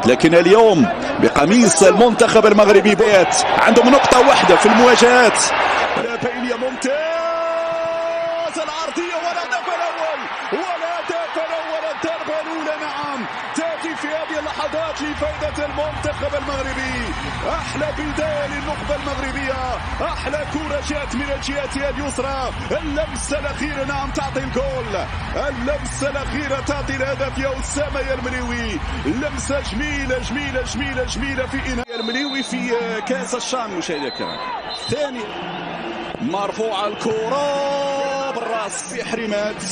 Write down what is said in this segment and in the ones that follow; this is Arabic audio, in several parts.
لكن اليوم بقميص المنتخب المغربي بات عندهم نقطة واحدة في المواجهات. بينية ممتاز، العرضية والهدف الأول، والهدف الأول الضربة الأولى نعم تأتي في هذه اللحظات لفائدة المنتخب المغربي. أحلى بداية للنخبة المغربية، أحلى كرة جاءت من الجهة اليسرى، اللمسة الأخيرة نعم تعطي الجول، اللمسة الأخيرة تعطي الهدف يا أسامة يا المليوي. لمسة جميلة جميلة جميلة جميلة في إنهاء المليوي في كأس الشام. مشاهدينا الكرام ثاني مرفوعة الكرة بالراس في حريمات،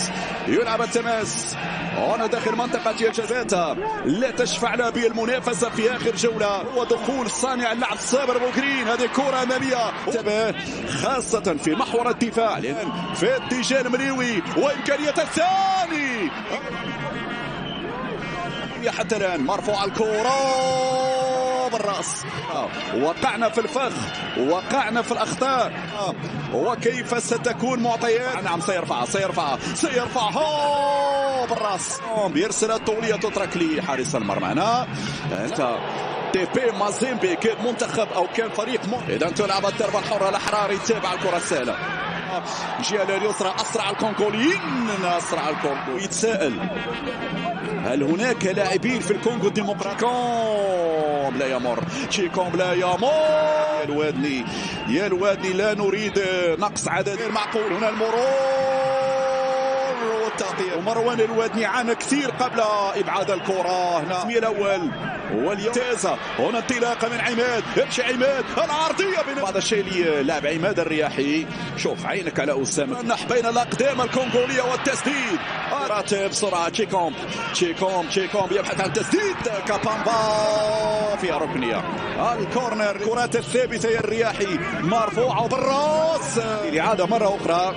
يلعب التماس هنا داخل منطقة الجزاء، لا تشفع له بالمنافسة في آخر جولة ودخول صانع اللعب صابر بوكرين. هذه كرة أمامية خاصة في محور الدفاع في اتجاه المليوي، وإمكانية الثاني حتى الآن. مرفوعة الكرة بالراس، وقعنا في الفخ، وقعنا في الأخطاء، وكيف ستكون معطيات. نعم سيرفعها بالراس، بيرسل الطولية تترك لي حارس المرمى. هنا انت تي بي مازيمبي كان منتخب او كان فريق اذا تلعب الضربة الحرة الأحرار يتابع الكرة السهلة. الجهة اليسرى اسرع الكونغوليين، اسرع الكونغو. يتساءل هل هناك لاعبين في الكونغو الديمقراطي؟ كوم لا يمر، تشيكوم لا يمر. يا الوادني لا نريد نقص عدد معقول. هنا المرور والتغطية، ومروان الوادني عانى كثير قبل ابعاد الكرة. هنا الاول واليمتازة، هنا انطلاقه من عماد، يمشي عماد، العرضيه بعض الشيء للاعب عماد الرياحي. شوف عينك على اسامه، نح بين الاقدام الكونغوليه والتسديد. راتب بسرعه تشيكوم يبحث عن التسديد، كابامبا فيها ركنيه. الكورنر الكرات الثابته يا الرياحي مرفوعه بالراس. الاعاده مره اخرى،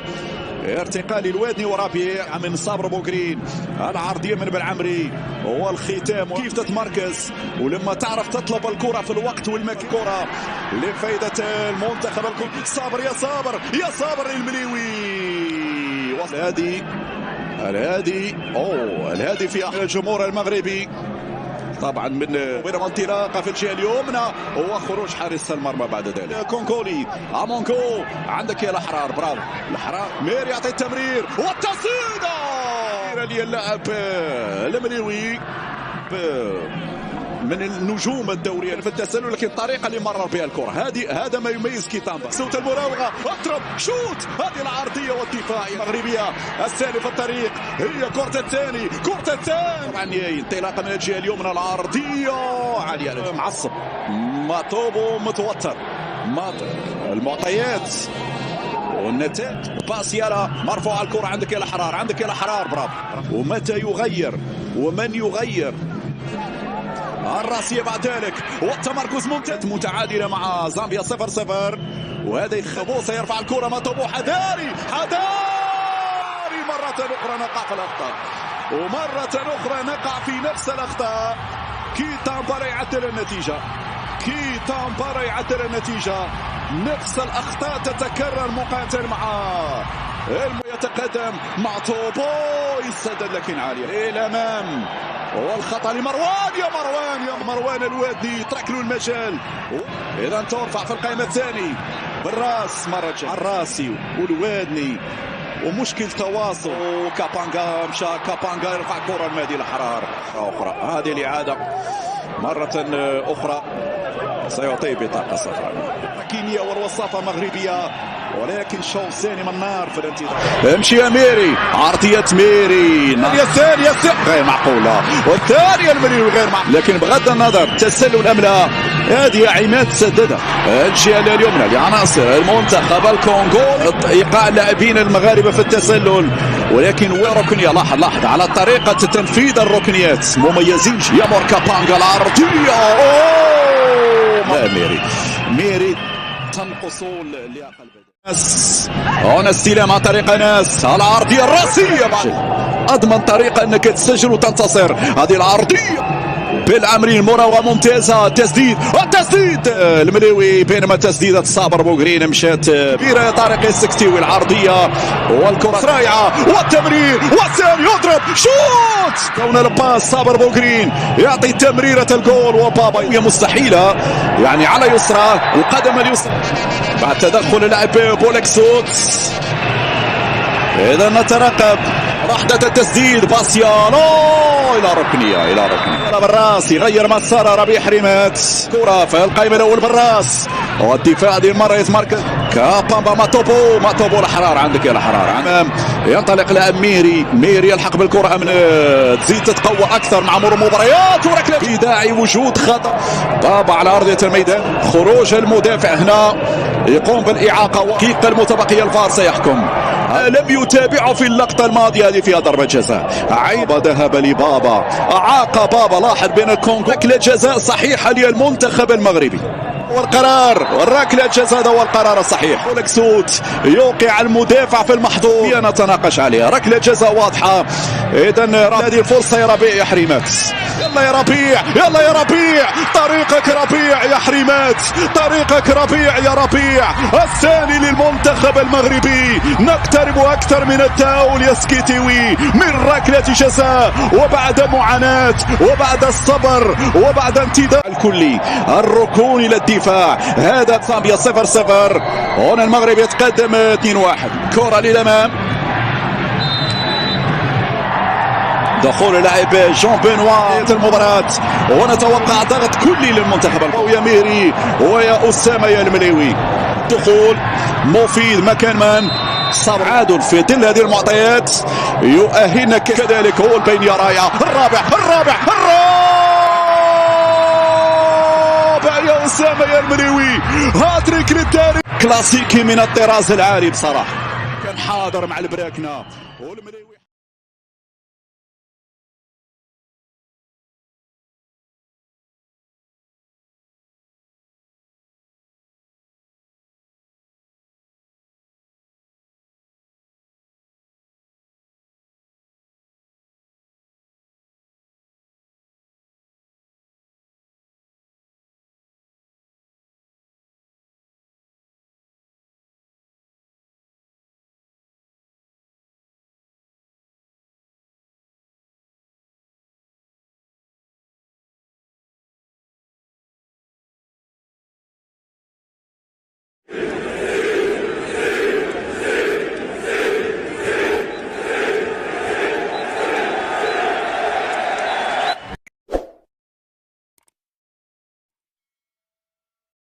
ارتقاء الوادني وربيع من صابر بوكرين، العرضيه من بالعمري والختام. كيف تتمركز ولما تعرف تطلب الكره في الوقت والمكان. كره لفائده المنتخب صابر يا صابر المليوي. الهادي في الجمهور المغربي طبعا من انطلاقه في الجهه اليمنى وخروج حارس المرمى بعد ذلك. كونغولي امونكو، عندك يا الاحرار، برافو الاحرار. مير يعطي التمرير والتصويده للاعب المليوي من النجوم الدورية في التسلل، لكن الطريقة اللي مرر بها الكرة هذا ما يميز كيتامبا. صوت المراوغة، اضرب شوت، هذه العرضية والدفاع المغربية. الثاني في الطريق، هي كرة الثاني طبعا انطلاقة من الجهة اليمنى، العرضية عالية، معصب مطوب ومتوتر. المعطيات والنتائج باسيالا، مرفوعة الكرة، عندك يا الأحرار برافو. ومتى يغير ومن يغير الراسية بعد ذلك، والتمركز ممتاز، متعادلة مع زامبيا 0-0. وهذا خبوصة يرفع الكرة مطوب، حذاري مرة أخرى نقع في الأخطاء، ومرة أخرى نقع في نفس الأخطاء. كيتامبا يعدل النتيجة، نفس الأخطاء تتكرر مقاتل مع يتقدم مع توبو، يسدد لكن عالية الأمام، والخطأ لمروان. يا مروان الوادي يترك له المجال. إذا ترفع في القائمة الثاني بالراس مرة جاء الراسي والوادني، ومشكل تواصل. وكابانجا مشى، يرفع كرة المهدي الأحرار أخرى. هذه الإعادة مرة أخرى سيعطي بطاقة صفراء. كينيا والوصافة مغربية، ولكن شوط ثاني من النار في الانتظار. امشي يا ميري، عرضية ميري، الثانية غير معقولة، والثانية المليوي غير معقولة. لكن بغض النظر تسلل أم لا، هذه عماد سددها. الجهة اليمنى لعناصر المنتخب الكونغو، إيقاع اللاعبين المغاربة في التسلل، ولكن وركنية. لاحظ على طريقة تنفيذ الركنيات مميزين. يمر كابانجا، العرضية ميري تنقص اللياقة البدنية. هنا استلام عن طريق ناس، العرضية الراسية، أضمن طريقة أنك تسجل وتنتصر. هذه العرضية بالعمري المراوغه ممتازه. التسديد المليوي، بينما تسديده صابر بوغرين مشات كبيره. طارق السكتيوي العرضيه والكره رائعه والتمرير والثاني يضرب شوت. كون الباس صابر بوغرين يعطي تمريره الجول، وبابا هي مستحيله يعني على يسرى القدم اليسرى بعد تدخل اللاعب بولكسوت. إذا نترقب وحدة التسديد. باسيانو إلى ركنية بالراس يغير مسار ربيع حريمات. كرة في القائمة الأول بالراس، والدفاع هذه المرة يتمركز كابامبا. ماتوبو الحرارة عندك يا الحرارة. أمام ينطلق لاعب ميري يلحق بالكرة. تزيد تتقوى أكثر مع مرور المباريات. وركلة في داعي وجود خطأ. بابا على أرضية الميدان. خروج المدافع هنا يقوم بالإعاقة. وكيق المتبقية الفار سيحكم. لم يتابعه في اللقطة الماضية هذه فيها ضربة جزاء. عيب ذهب لبابا، أعاق بابا. لاحظ بين الكونغو ركلة جزاء صحيحة للمنتخب المغربي. والقرار والركلة جزاء هذا هو القرار الصحيح. بولكسوت يوقع المدافع في المحظور نتناقش عليها. ركلة جزاء واضحة. إذا هذه الفرصة يا ربيع يا حريمات. يلا يا ربيع طريقك ربيع يا حريمات، طريقك ربيع يا ربيع. الثاني للمنتخب المغربي. نقترب أكثر من التأهل يا سكيتيوي من ركلة جزاء، وبعد معاناة وبعد الصبر وبعد انتداب الكلي الركون إلى الدفاع. هذا صامبيا 0-0. هنا المغرب يتقدم 2-1. كرة للأمام، دخول اللاعب جون بنوا المباراة، ونتوقع ضغط كلي للمنتخب. ويا ميري ويا أسامة يا المليوي. دخول مفيد مكان من صبر. عادل في ظل هذه المعطيات يؤهلنا كذلك. هو البينية رائعة. الرابع يا أسامة يا المليوي. هاتريك للتاريخ، كلاسيكي من الطراز العالي بصراحة. كان حاضر مع البراكنة والمليوي.